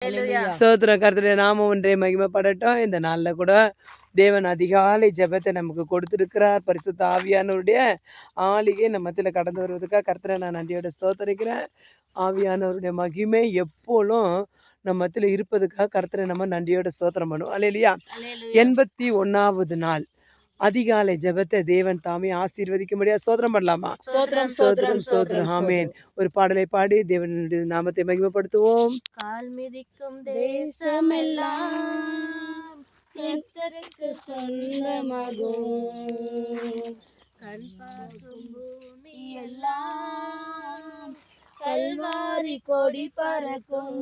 ஸ்தோத்திரம். கர்த்தருடைய நாமம் ஒன்றே மகிமைப்படட்டும். இந்த நாளில் கூட தேவன் அதிகாலை ஜெபத்தை நமக்கு கொடுத்திருக்கிறார். பரிசுத்த ஆவியானவருடைய ஆளிகை நம்ம மத்தியில் கடந்து வருவதற்காக கர்த்தரை நான் நன்றியோட ஸ்தோத்தரிக்கிறேன். ஆவியானவருடைய மகிமை எப்போதும் நம்ம மத்தியில் இருப்பதுக்காக கர்த்தரை நம்ம நன்றியோட ஸ்தோத்திரம் பண்ணுவோம். அல்லேலூயா. 81வது நாள் அதிகாலை ஜெபத்தை தேவன் தாமே ஆசீர்வதிக்கும்படியா ஸ்தோத்திரம் பண்ணலாமா? ஸ்தோத்திரம் ஸ்தோத்திரம். ஆமென். ஒரு பாடலை பாடி தேவனுடைய நாமத்தை மகிமைப்படுத்துவோம். கால் மிதிக்கும் தேசமெல்லாம் கர்த்தருக்கு சொந்தமாகும், கண் பார்க்கும் பூமி எல்லாம் கல்வாரி கொடி பறக்கும்.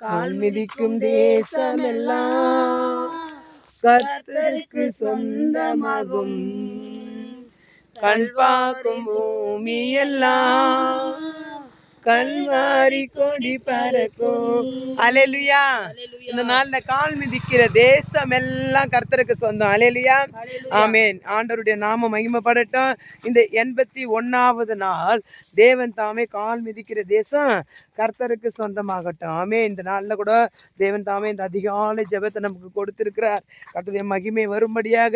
கால் மிதிக்கும் தேசமெல்லாம் கர்த்தருக்கு சொந்தமாகும், கண் பார்க்கும் பூமி எல்லாம் கல்வாரி கொடி பறக்கும். அல்லேலூயா. இந்த நாள்ல கால் மிதிக்கிற தேசம் எல்லாம் கர்த்தருக்கு சொந்தம். அல்லேலூயா. ஆமென். ஆண்டவருடைய நாம மகிமைப்படட்டும். இந்த 81வது நாள் தேவன் தாமே கால் மிதிக்கிற தேசம் கர்த்தருக்கு சொந்தமாகட்டும். ஆமென். இந்த நாளில் கூட தேவன் தாமே இந்த அதிகாலை ஜெபத்தை நமக்கு கொடுத்திருக்கிறார். கர்த்தருடைய மகிமை வரும்படியாக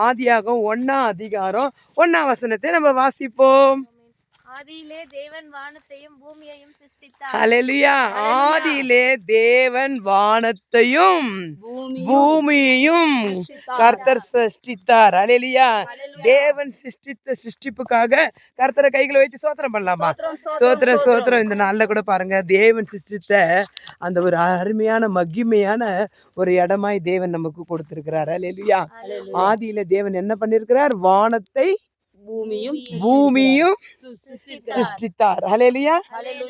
ஆதியாகமம் 1ஆம் அதிகாரம் 1ஆம் வசனத்தை நம்ம வாசிப்போம். ஆதியிலே தேவன் வானத்தையும் பூமியையும் சிருஷ்டித்தார். அல்லேலூயா. ஆதியிலே தேவன் வானத்தையும் பூமியையும் கர்த்தர் சிருஷ்டித்தார். அல்லேலூயா. தேவன் சிருஷ்டித்த சிருஷ்டிப்புக்காக கர்த்தரை கைகளை வச்சு சோத்திரம் பண்ணலாமா? சோத்திரம் சோத்திரம். இந்த நாள்ல கூட பாருங்க, தேவன் சிருஷ்டித்த அந்த ஒரு அருமையான மகிமையான ஒரு இடமாய் தேவன் நமக்கு கொடுத்திருக்கிறார். அல்லேலூயா. ஆதியில தேவன் என்ன பண்ணிருக்கிறார்? வானத்தை பூமியும் சிருஷ்டித்தார். அல்லேலூயா.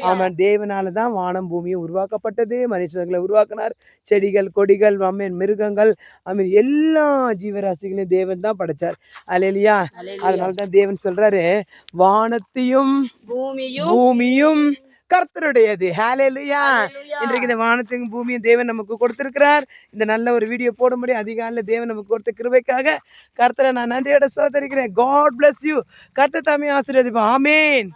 ஆமாம். தேவனால தான் வானம் பூமியும் உருவாக்கப்பட்டது. மனுஷர்களை உருவாக்கினார். செடிகள் கொடிகள் மிருகங்கள் எல்லா ஜீவராசிகளையும் தேவன் தான் படைச்சார். அல்லேலூயா. அதனால தான் தேவன் சொல்றாரு, வானத்தையும் பூமியும் கர்த்தருடையது. ஹல்லேலூயா. இன்றைக்கு இந்த வானத்தையும் பூமியும் தேவன் நமக்கு கொடுத்திருக்கிறார். இந்த நல்ல ஒரு வீடியோ போடும்படி அதிகாலையில் தேவன் நமக்கு கொடுத்த கிருபைக்காக கர்த்தரை நான் நன்றியோட ஸ்தோத்திரிக்கிறேன். God bless you. கர்த்தர் தாமே ஆசீர்வதிப்பார். ஆமென்.